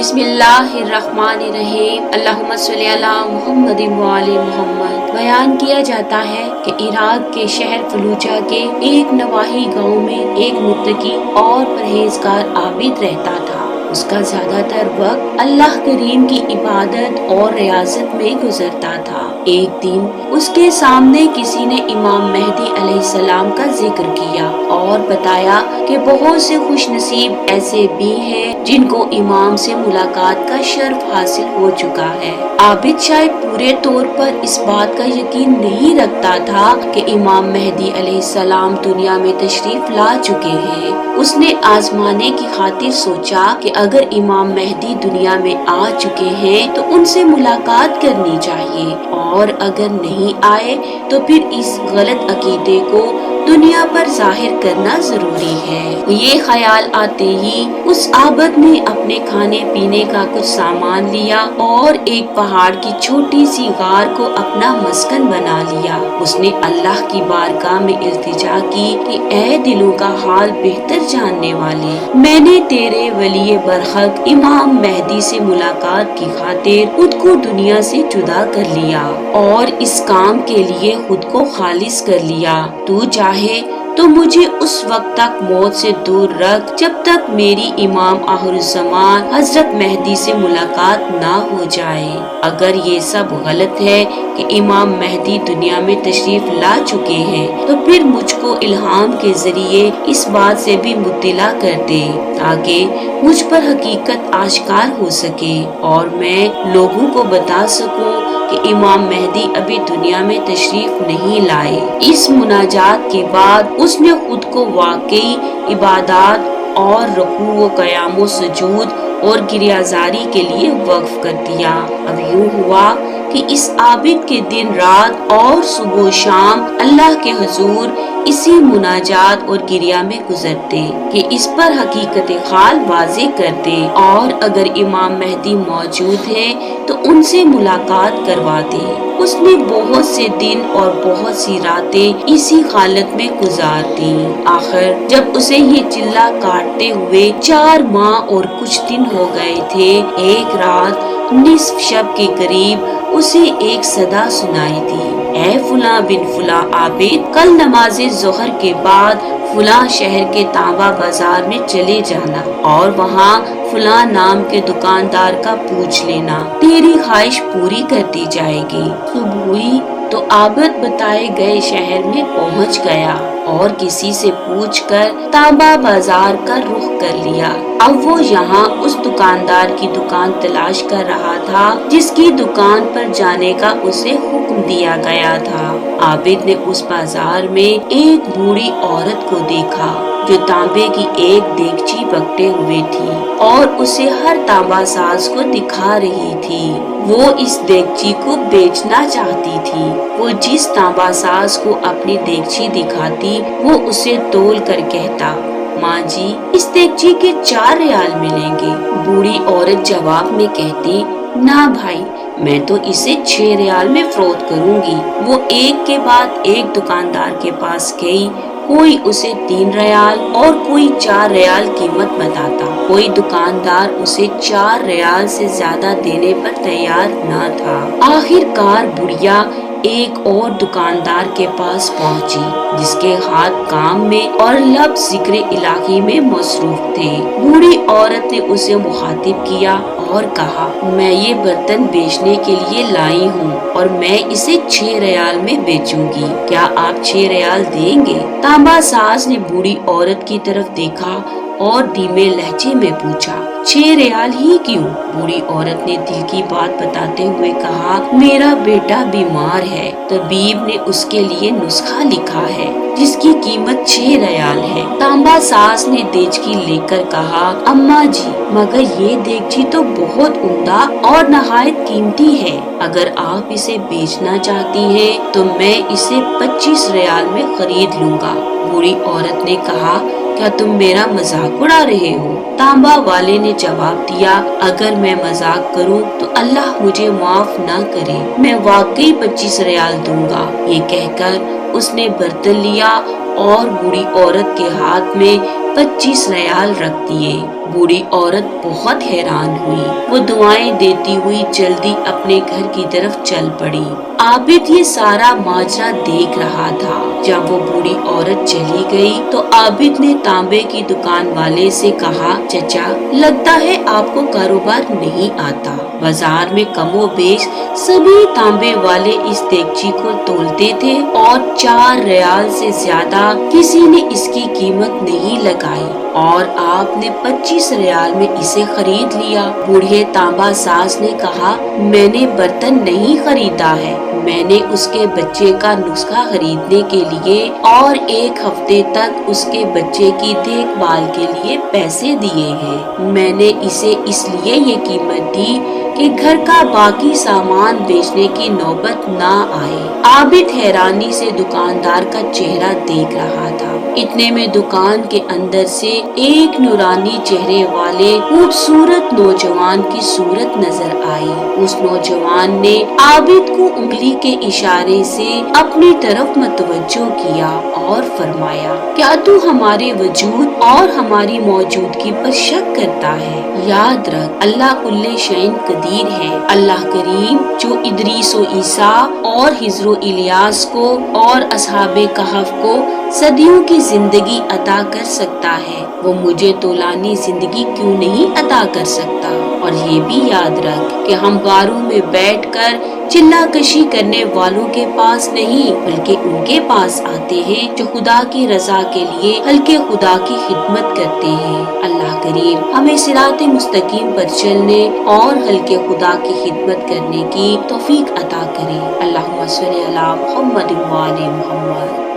बिस्मिल्लाहिर्रहमानिर्रहीम। अल्लाहुम्मा सल्ली अला मुहम्मद व आले मुहम्मद। बयान किया जाता है कि इराक के शहर फलूजा के एक नवाही गांव में एक मुत्तकी और परहेजगार आबिद रहता था। उसका ज्यादातर वक्त अल्लाह करीम की इबादत और रियाजत में गुजरता था। एक दिन उसके सामने किसी ने इमाम मेहदी अलैहिस्सलाम का जिक्र किया और बताया कि बहुत से खुश नसीब ऐसे भी हैं जिनको इमाम से मुलाकात का शर्फ हासिल हो चुका है। आबिद शायद पूरे तौर पर इस बात का यकीन नहीं रखता था कि इमाम मेहदी अलैहिस्सलाम दुनिया में तशरीफ ला चुके हैं। उसने आजमाने की खातिर सोचा कि अगर इमाम मेहदी दुनिया में आ चुके हैं तो उनसे मुलाकात करनी चाहिए, और अगर नहीं आए तो फिर इस गलत अकीदे को दुनिया पर जाहिर करना जरूरी है। ये ख्याल आते ही उस आबिद ने अपने खाने पीने का कुछ सामान लिया और एक पहाड़ की छोटी सी गार को अपना मस्कन बना लिया। उसने अल्लाह की बारगाह में इल्तिजा की कि ऐ दिलों का हाल बेहतर जानने वाले, मैंने तेरे वली बरहक इमाम मेहदी से मुलाकात की खातिर खुद को दुनिया से जुदा कर लिया और इस काम के लिए खुद को खालिस कर लिया। तू चाहे तो मुझे उस वक्त तक मौत से दूर रख जब तक मेरी इमाम आखिरुज़्ज़मान हजरत मेहदी से मुलाकात ना हो जाए। अगर ये सब गलत है कि इमाम मेहदी दुनिया में तशरीफ ला चुके हैं तो फिर मुझको इल्हाम के जरिए इस बात से भी मुत्तला कर दे ताकि मुझ पर हकीकत आश्कार हो सके और मैं लोगों को बता सकूं कि इमाम मेहदी अभी दुनिया में तशरीफ नहीं लाए। इस मुनाजात के बाद उसने खुद को वाकई इबादत और रुकू व क़याम व सुजूद और गिरियाजारी के लिए वक्फ कर दिया। अब यूं हुआ कि इस आबिद के दिन रात और सुबह शाम अल्लाह के हुजूर इसी मुनाजात और गिरिया में गुजरते कि इस पर हकीकत खाल वाज़े करते, और अगर इमाम मेहदी मौजूद है तो उनसे मुलाकात करवाते। उसने बहुत से दिन और बहुत सी रातें इसी हालत में गुजार दी। आखिर जब उसे ये चिल्ला काटते हुए 4 माह और कुछ दिन हो गए थे, एक रात निस्फ शब के करीब उसे एक सदा सुनाई दी। ऐ फुला बिन फुला आबिद, कल नमाज़े ज़ोहर के बाद फुला शहर के तांबा बाजार में चले जाना और वहाँ फुला नाम के दुकानदार का पूछ लेना, तेरी ख्वाहिश पूरी कर दी जाएगी। सुबह हुई तो आबिद बताए गए शहर में पहुँच गया और किसी से पूछकर तांबा बाजार का रुख कर लिया। अब वो यहाँ उस दुकानदार की दुकान तलाश कर रहा था जिसकी दुकान पर जाने का उसे हुक्म दिया गया था। आबिद ने उस बाजार में एक बूढ़ी औरत को देखा जो तांबे की एक देगची पकड़े हुए थी और उसे हर तांबा साज को दिखा रही थी। वो इस देगची को बेचना चाहती थी। वो जिस तांबा साज को अपनी देगची दिखाती वो उसे तोल कर कहता, माँ जी इस देगची के 4 रियाल मिलेंगे। बूढ़ी औरत जवाब में कहती, ना भाई, मैं तो इसे 6 रियाल में फरोख्त करूंगी। वो एक के बाद एक दुकानदार के पास गई। कोई उसे 3 रियाल और कोई 4 रियाल कीमत बताता। कोई दुकानदार उसे 4 रियाल से ज्यादा देने पर तैयार न था। आखिरकार बुढ़िया एक और दुकानदार के पास पहुंची जिसके हाथ काम में और लब जिक्र इलाही में मसरूफ थे। बूढ़ी औरत ने उसे मुखातिब किया और कहा, मैं ये बर्तन बेचने के लिए लाई हूँ और मैं इसे 6 रियाल में बेचूंगी, क्या आप 6 रियाल देंगे? तांबा साज ने बूढ़ी औरत की तरफ देखा और धीमे लहजे में पूछा, 6 रियाल ही क्यों? बूढ़ी औरत ने दिल की बात बताते हुए कहा, मेरा बेटा बीमार है, तबीब ने उसके लिए नुस्खा लिखा है जिसकी कीमत 6 रियाल है। तांबा सास ने देगची लेकर कहा, अम्मा जी, मगर ये देगची तो बहुत उम्दा और नहायत कीमती है। अगर आप इसे बेचना चाहती हैं तो मैं इसे 25 रियाल में खरीद लूंगा। बूढ़ी औरत ने कहा, क्या तुम मेरा मजाक उड़ा रहे हो? तांबा वाले ने जवाब दिया, अगर मैं मजाक करूं तो अल्लाह मुझे माफ ना करे, मैं वाकई 25 रियाल दूंगा। ये कहकर उसने बर्तन लिया और बूढ़ी औरत के हाथ में 25 रियाल रख दिए। बूढ़ी औरत बहुत हैरान हुई। वो दुआएं देती हुई जल्दी अपने घर की तरफ चल पड़ी। आबिद ये सारा माजरा देख रहा था। जब वो बूढ़ी औरत चली गई तो आबिद ने तांबे की दुकान वाले से कहा, चचा, लगता है आपको कारोबार नहीं आता। बाजार में कमो बेश सभी तांबे वाले इस देगची को तोलते थे और 4 रियाल से ज्यादा किसी ने इसकी कीमत नहीं लगाई और आपने 25 रियाल में इसे खरीद लिया। बूढ़े तांबा सास ने कहा, मैंने बर्तन नहीं खरीदा है, मैंने उसके बच्चे का नुस्खा खरीदने के लिए और 1 हफ्ते तक उसके बच्चे की देखभाल के लिए पैसे दिए हैं। मैंने इसे इसलिए ये कीमत दी कि घर का बाकी सामान बेचने की नौबत ना आए। आबिद हैरानी से दुकानदार का चेहरा देख रहा था। इतने में दुकान के अंदर से एक नूरानी चेहरे वाले खूबसूरत नौजवान की सूरत नजर आई। उस नौजवान ने आबिद को उंगली के इशारे से अपनी तरफ मतवज्जो किया और फरमाया, क्या तू हमारे वजूद और हमारी मौजूदगी पर शक करता है? याद रख, अल्लाह कुल्ले शैइन कदीर है। अल्लाह करीम जो इदरीस व ईसा और हिजरो इलियास को और असहाबे कहफ को सदियों की जिंदगी अता कर सकता है, वो मुझे तोलानी जिंदगी क्यों नहीं अता कर सकता? और ये भी याद रख कि हम गारों में बैठकर चिल्ला कशी करने वालों के पास नहीं बल्कि उनके पास आते हैं जो खुदा की रजा के लिए हल्के खुदा की खिदमत करते हैं। अल्लाह करीम हमें सिराते मुस्तकीम पर चलने और हल्के खुदा की खिदमत करने की तौफीक अता करे। अल्लाहुम्मा सल्ली अला मुहम्मद व आले मुहम्मद।